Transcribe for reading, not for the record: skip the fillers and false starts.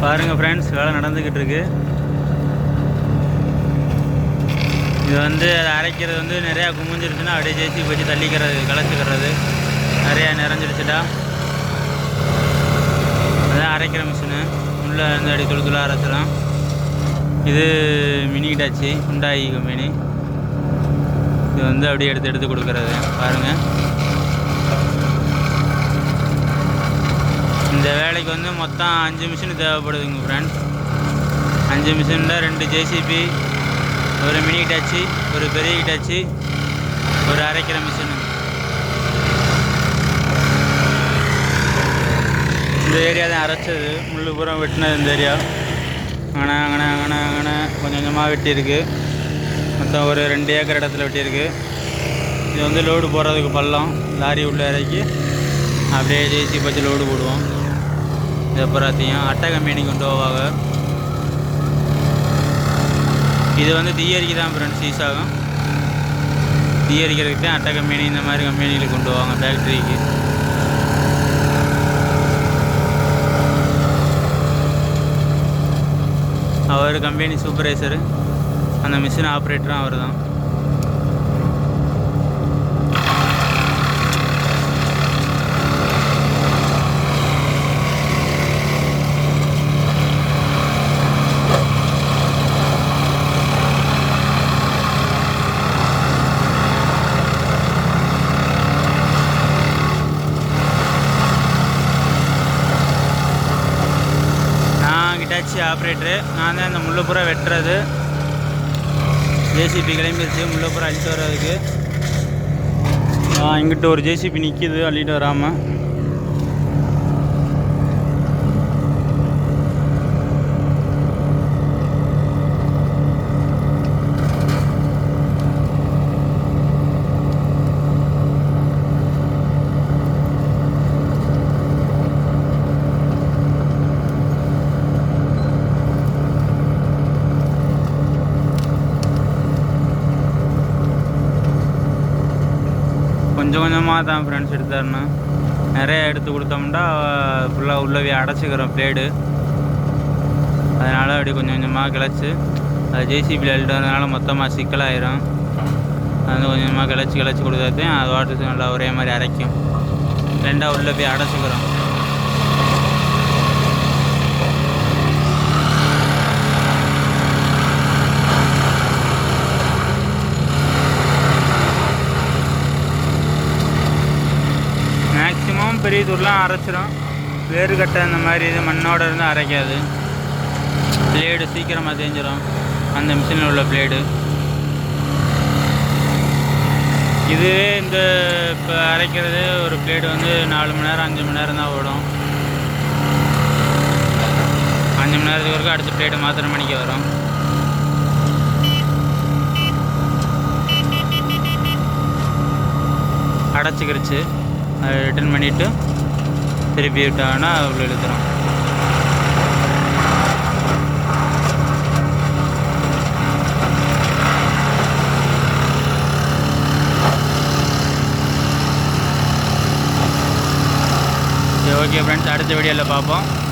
பாருங்கள் ஃப்ரெண்ட்ஸ், வேலை நடந்துக்கிட்டு இருக்கு. இது வந்து அதை அரைக்கிறது வந்து நிறையா குமிஞ்சிருச்சுன்னா அப்படியே ஜேசிபி வச்சு தள்ளிக்கிறது, களைச்சிக்கிறது. நிறையா நிறைஞ்சிருச்சுட்டா அதான் அரைக்கிற மிஷினு. உள்ளே வந்து அடி துளுத்துளாக அரைச்சிடும். இது மினி ஹிட்டாச்சி ஹுண்டாய் கம்பெனி. இது வந்து அப்படியே எடுத்து கொடுக்குறது. பாருங்கள், இந்த வேலைக்கு வந்து மொத்தம் 5 மிஷின் தேவைப்படுதுங்க ஃப்ரெண்ட்ஸ். 5 மிஷினில் 2 ஜேசிபி, ஒரு மினி ஹிட்டாச்சி, ஒரு பெரிய ஹிட்டாச்சி, ஒரு அரைக்கிற மிஷினு. இந்த ஏரியா தான் அரைச்சது, முள்ளுப்புறம் வெட்டினது இந்த ஏரியா. அங்கே கொஞ்சம் கொஞ்சமாக வெட்டியிருக்கு. மொத்தம் ஒரு 2 ஏக்கர் இடத்துல வெட்டியிருக்கு. இது வந்து லோடு போடுறதுக்கு பள்ளம், லாரி உள்ளே இறக்கி அப்படியே ஜேசிபி வச்சு லோடு போடுவோம். இது அப்புறத்தையும் அட்டை கம்பெனி கொண்டு போவாங்க. இது வந்து தீயரிக்கு தான் ஃப்ரெண்ட்ஸ் யூஸ் ஆகும். தீயரிக்கிறதுக்கு தான் அட்டை கம்பெனி இந்த மாதிரி கம்பெனியில் கொண்டு போவாங்க ஃபேக்ட்ரிக்கு. அவர் கம்பெனி சூப்பர்வைசரு, அந்த மிஷின் ஆப்ரேட்டரும் அவர் தான். Hitachi operator. நான் தான் இந்த முள்ளுப்புற வெட்டுறது. ஜேசிபி கிளம்பிடுச்சு முள்ளுப்புற அள்ளிட்டு வர்றதுக்கு. இங்கிட்ட ஒரு ஜேசிபி நிற்கிது அள்ளிட்டு வராமல். கொஞ்சம் கொஞ்சமாக தான் ஃப்ரெண்ட்ஸ் எடுத்தாருன்னா, நிறைய எடுத்து கொடுத்தோம்னா ஃபுல்லாக உள்ளவே அடைச்சிக்கிறோம் பிளேடு. அதனால் அப்படி கொஞ்சம் கொஞ்சமாக கிளச்சி அது ஜேசிபியில் அள்ளிட்டதுனால மொத்தமாக சிக்கலாயிரும். அது கொஞ்சம் கொஞ்சமாக கிளச்சி கொடுத்தாத்தையும் அது வாட்டர் நல்லா ஒரே மாதிரி அரைக்கும். ரெண்டாக உள்ளே போய் அடைச்சிக்கிறோம். மேக்ஸிமம் பெரிய தூர்லாம் அரைச்சிடும். வேறுகட்டை அந்த மாதிரி இது மண்ணோடு இருந்து அரைக்காது. பிளேடு சீக்கிரமாக தேஞ்சிடும் அந்த மிஷினில் உள்ள பிளேடு. இதுவே இந்த இப்போ அரைக்கிறது ஒரு பிளேடு வந்து 4 மணி நேரம் 5 மணி நேரம் தான் ஓடும். 5 மணி நேரத்துக்கு வரைக்கும் அடுத்த பிளேடு மாத்திர மணிக்கு வரும். அடைச்சிக்கிருச்சு. அதை ரிட்டர்ன் பண்ணிவிட்டு திருப்பி விட்டாங்கன்னா அவ்வளோ இழுத்துரும். சரி, ஓகே ஃப்ரெண்ட்ஸ், அடுத்த வீடியோவில் பார்ப்போம்.